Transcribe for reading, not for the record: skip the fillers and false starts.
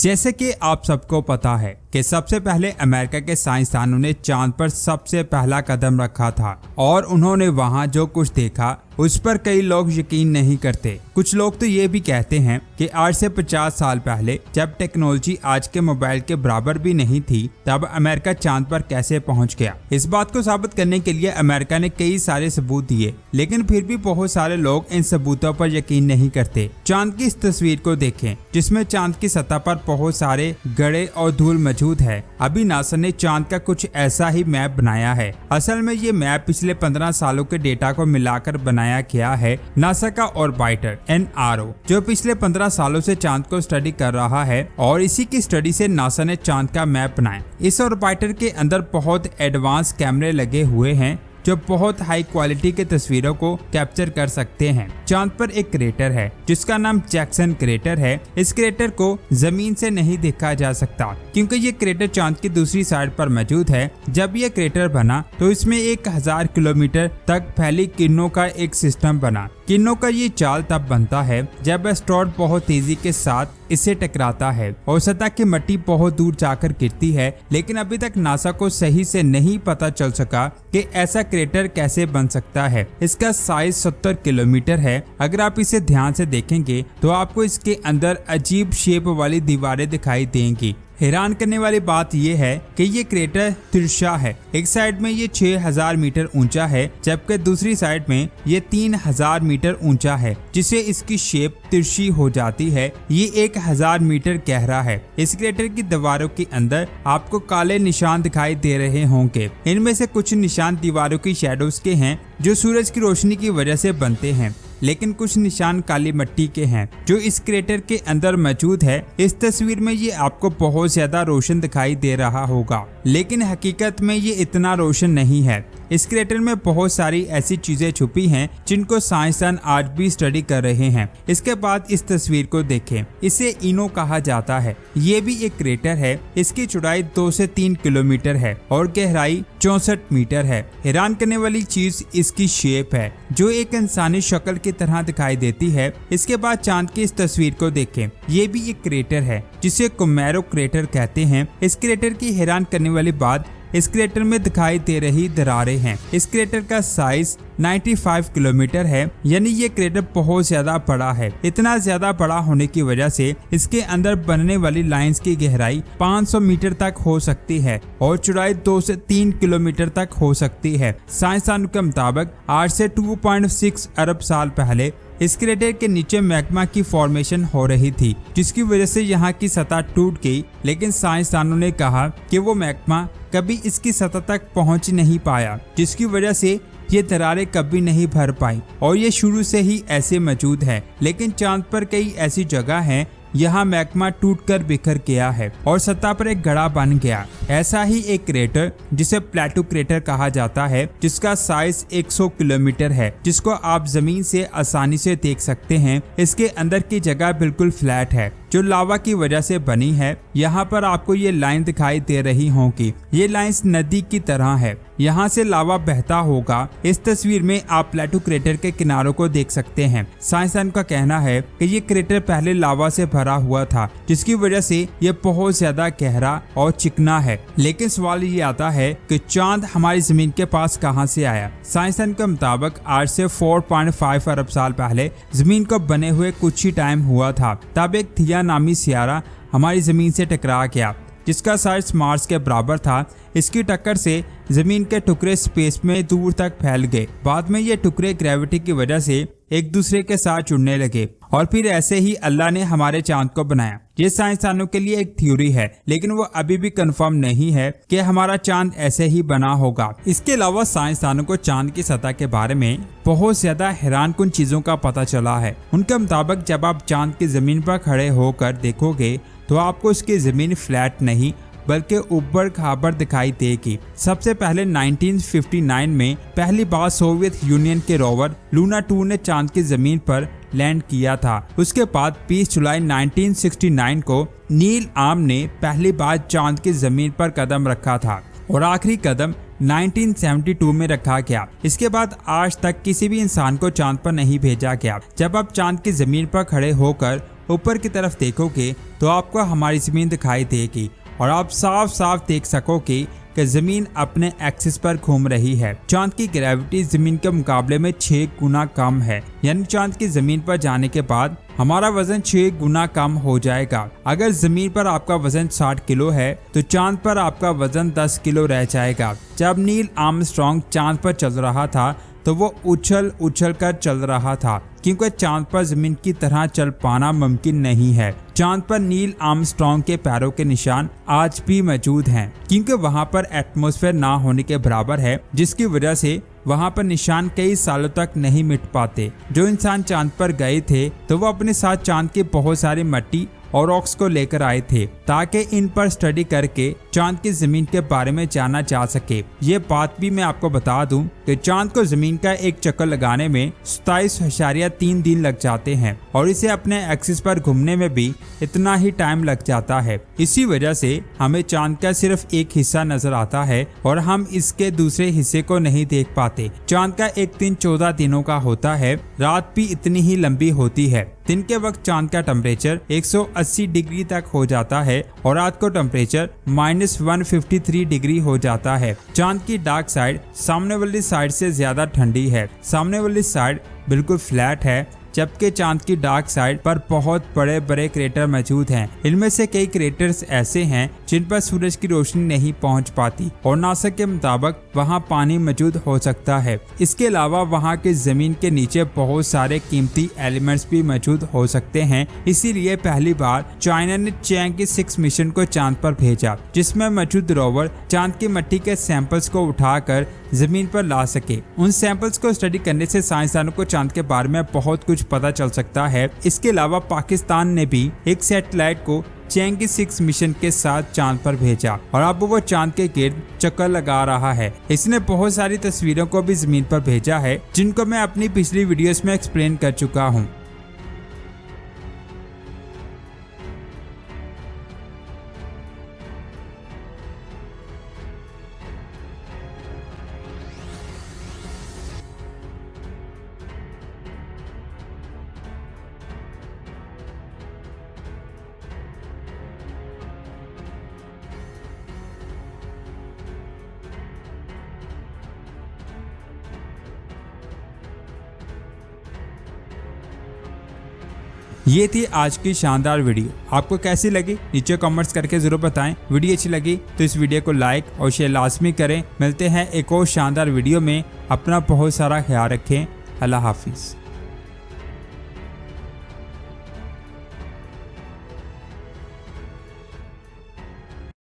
जैसे कि आप सबको पता है कि सबसे पहले अमेरिका के साइंसदानों ने चांद पर सबसे पहला कदम रखा था और उन्होंने वहां जो कुछ देखा उस पर कई लोग यकीन नहीं करते। कुछ लोग तो ये भी कहते हैं कि आज से 50 साल पहले जब टेक्नोलॉजी आज के मोबाइल के बराबर भी नहीं थी तब अमेरिका चांद पर कैसे पहुंच गया। इस बात को साबित करने के लिए अमेरिका ने कई सारे सबूत दिए, लेकिन फिर भी बहुत सारे लोग इन सबूतों पर यकीन नहीं करते। चांद की इस तस्वीर को देखें जिसमें चांद की सतह पर बहुत सारे गड़े और धूल मौजूद है। अभी नासा ने चांद का कुछ ऐसा ही मैप बनाया है। असल में ये मैप पिछले 15 सालों के डेटा को मिलाकर बनाया गया है नासा का ऑर्बिटर NRO, जो पिछले 15 सालों से चांद को स्टडी कर रहा है और इसी की स्टडी से नासा ने चांद का मैप बनाया। इस ऑर्बिटर के अंदर बहुत एडवांस कैमरे लगे हुए हैं जो बहुत हाई क्वालिटी के तस्वीरों को कैप्चर कर सकते हैं। चांद पर एक क्रेटर है जिसका नाम जैक्सन क्रेटर है। इस क्रेटर को जमीन से नहीं देखा जा सकता क्योंकि ये क्रेटर चांद की दूसरी साइड पर मौजूद है। जब ये क्रेटर बना तो इसमें 1000 किलोमीटर तक फैली किरणों का एक सिस्टम बना। किरणों का ये चाल तब बनता है जब एस्ट्रॉयड बहुत तेजी के साथ इसे टकराता है और सतह की मिट्टी बहुत दूर जाकर गिरती है। लेकिन अभी तक नासा को सही से नहीं पता चल सका कि ऐसा क्रेटर कैसे बन सकता है। इसका साइज 70 किलोमीटर है। अगर आप इसे ध्यान से देखेंगे तो आपको इसके अंदर अजीब शेप वाली दीवारें दिखाई देंगी। हैरान करने वाली बात यह है कि ये क्रेटर तिरछा है। एक साइड में ये 6000 मीटर ऊंचा है जबकि दूसरी साइड में ये 3000 मीटर ऊंचा है, जिससे इसकी शेप तिरछी हो जाती है। ये 1000 मीटर गहरा है। इस क्रेटर की दीवारों के अंदर आपको काले निशान दिखाई दे रहे होंगे। इनमें से कुछ निशान दीवारों की शैडोज के हैं जो सूरज की रोशनी की वजह से बनते हैं, लेकिन कुछ निशान काली मिट्टी के हैं जो इस क्रेटर के अंदर मौजूद है। इस तस्वीर में ये आपको बहुत ज्यादा रोशन दिखाई दे रहा होगा, लेकिन हकीकत में ये इतना रोशन नहीं है। इस क्रेटर में बहुत सारी ऐसी चीजें छुपी हैं जिनको साइंसदान आज भी स्टडी कर रहे हैं। इसके बाद इस तस्वीर को देखें, इसे इनो कहा जाता है। ये भी एक क्रेटर है। इसकी चौड़ाई 2 से 3 किलोमीटर है और गहराई 64 मीटर है। हैरान करने वाली चीज इसकी शेप है जो एक इंसानी शक्ल की तरह दिखाई देती है। इसके बाद चांद की इस तस्वीर को देखें, ये भी एक क्रेटर है जिसे कोमेरो क्रेटर कहते हैं। इस क्रेटर की हैरान करने वाली बात इस क्रेटर में दिखाई दे रही दरारें हैं। इस क्रेटर का साइज 95 किलोमीटर है, यानी ये क्रेटर बहुत ज्यादा बड़ा है। इतना ज्यादा बड़ा होने की वजह से इसके अंदर बनने वाली लाइंस की गहराई 500 मीटर तक हो सकती है और चौड़ाई 2 से 3 किलोमीटर तक हो सकती है। साइंसदानों के मुताबिक आज से 2.6 अरब साल पहले इस क्रेटर के नीचे मैग्मा की फॉर्मेशन हो रही थी, जिसकी वजह से यहाँ की सतह टूट गई। लेकिन साइंसदानों ने कहा कि वो मैग्मा कभी इसकी सतह तक पहुँच नहीं पाया, जिसकी वजह से ये दरारें कभी नहीं भर पाई और ये शुरू से ही ऐसे मौजूद है। लेकिन चांद पर कई ऐसी जगह हैं यहाँ मैग्मा टूटकर बिखर गया है और सतह पर एक गड्ढा बन गया। ऐसा ही एक क्रेटर जिसे प्लेटो क्रेटर कहा जाता है, जिसका साइज 100 किलोमीटर है, जिसको आप जमीन से आसानी से देख सकते हैं। इसके अंदर की जगह बिल्कुल फ्लैट है जो लावा की वजह से बनी है। यहाँ पर आपको ये लाइन दिखाई दे रही होगी। ये लाइंस नदी की तरह है, यहाँ से लावा बहता होगा। इस तस्वीर में आप प्लेटो क्रेटर के किनारों को देख सकते हैं। साइंसदान का कहना है कि ये क्रेटर पहले लावा से भरा हुआ था, जिसकी वजह से ये बहुत ज्यादा गहरा और चिकना है। लेकिन सवाल ये आता है कि चांद हमारी जमीन के पास कहाँ से आया। साइंसदान के मुताबिक आज से 4.5 अरब साल पहले जमीन को बने हुए कुछ ही टाइम हुआ था। तब एक थिया नामी सियारा हमारी जमीन से टकरा गया, जिसका साइज मार्स के बराबर था। इसकी टक्कर से जमीन के टुकड़े स्पेस में दूर तक फैल गए। बाद में ये टुकड़े ग्रेविटी की वजह से एक दूसरे के साथ जुड़ने लगे और फिर ऐसे ही अल्लाह ने हमारे चांद को बनाया। ये साइंसदानों के लिए एक थ्योरी है, लेकिन वो अभी भी कंफर्म नहीं है कि हमारा चांद ऐसे ही बना होगा। इसके अलावा साइंसदानों को चांद की सतह के बारे में बहुत ज्यादा हैरानकुन चीजों का पता चला है। उनके मुताबिक जब आप चांद की जमीन पर खड़े होकर देखोगे तो आपको इसकी जमीन फ्लैट नहीं बल्कि ऊबड़ खाबड़ दिखाई देगी। सबसे पहले 1959 में पहली बार सोवियत यूनियन के रोवर लूना 2 ने चांद की जमीन पर लैंड किया था। उसके बाद 20 जुलाई 1969 को नील आर्मस्ट्रांग ने पहली बार चांद की जमीन पर कदम रखा था और आखिरी कदम 1972 में रखा गया। इसके बाद आज तक किसी भी इंसान को चांद पर नहीं भेजा गया। जब आप चांद की जमीन पर खड़े होकर ऊपर की तरफ देखोगे तो आपको हमारी ज़मीन दिखाई देगी और आप साफ साफ देख सकोगे कि ज़मीन अपने एक्सिस पर घूम रही है। चांद की ग्रेविटी ज़मीन के मुकाबले में 6 गुना कम है, यानी चांद की ज़मीन पर जाने के बाद हमारा वजन 6 गुना कम हो जाएगा। अगर ज़मीन पर आपका वजन 60 किलो है तो चांद पर आपका वजन 10 किलो रह जाएगा। जब नील आर्मस्ट्रांग चांद पर चल रहा था तो वो उछल कर चल रहा था, क्योंकि चांद पर ज़मीन की तरह चल पाना मुमकिन नहीं है। चांद पर नील आर्मस्ट्रांग के पैरों के निशान आज भी मौजूद हैं, क्योंकि वहां पर एटमॉस्फेयर ना होने के बराबर है, जिसकी वजह से वहां पर निशान कई सालों तक नहीं मिट पाते। जो इंसान चांद पर गए थे तो वो अपने साथ चांद की बहुत सारी मिट्टी और रॉक्स को लेकर आए थे, ताकि इन पर स्टडी करके चांद की ज़मीन के बारे में जाना जा सके। ये बात भी मैं आपको बता दूं कि चांद को ज़मीन का एक चक्कर लगाने में 27.3 दिन लग जाते हैं और इसे अपने एक्सिस पर घूमने में भी इतना ही टाइम लग जाता है। इसी वजह से हमें चांद का सिर्फ एक हिस्सा नजर आता है और हम इसके दूसरे हिस्से को नहीं देख पाते। चांद का एक दिन 14 दिनों का होता है, रात भी इतनी ही लंबी होती है। दिन के वक्त चांद का टेम्परेचर 180 डिग्री तक हो जाता है और रात को टेम्परेचर -153 डिग्री हो जाता है। चांद की डार्क साइड सामने वाली साइड से ज्यादा ठंडी है। सामने वाली साइड बिल्कुल फ्लैट है, जबकि चांद की डार्क साइड पर बहुत बड़े बड़े क्रेटर मौजूद हैं। इनमें से कई क्रेटर्स ऐसे हैं जिन पर सूरज की रोशनी नहीं पहुंच पाती और नासा के मुताबिक वहां पानी मौजूद हो सकता है। इसके अलावा वहां की जमीन के नीचे बहुत सारे कीमती एलिमेंट्स भी मौजूद हो सकते हैं। इसीलिए पहली बार चाइना ने चैंगी 6 मिशन को चांद पर भेजा, जिसमें मौजूद रोवर चांद की मिट्टी के सैंपल्स को उठाकर जमीन पर ला सके। उन सैंपल्स को स्टडी करने से साइंसदानों को चांद के बारे में बहुत कुछ पता चल सकता है। इसके अलावा पाकिस्तान ने भी एक सैटेलाइट को चैंगी 6 मिशन के साथ चांद पर भेजा और अब वो चांद के गिर्द चक्कर लगा रहा है। इसने बहुत सारी तस्वीरों को भी जमीन पर भेजा है, जिनको मैं अपनी पिछली वीडियोस में एक्सप्लेन कर चुका हूँ। ये थी आज की शानदार वीडियो। आपको कैसी लगी नीचे कमेंट्स करके जरूर बताएं। वीडियो अच्छी लगी तो इस वीडियो को लाइक और शेयर लाजमी करें। मिलते हैं एक और शानदार वीडियो में। अपना बहुत सारा ख्याल रखें। अल्लाह हाफिज़।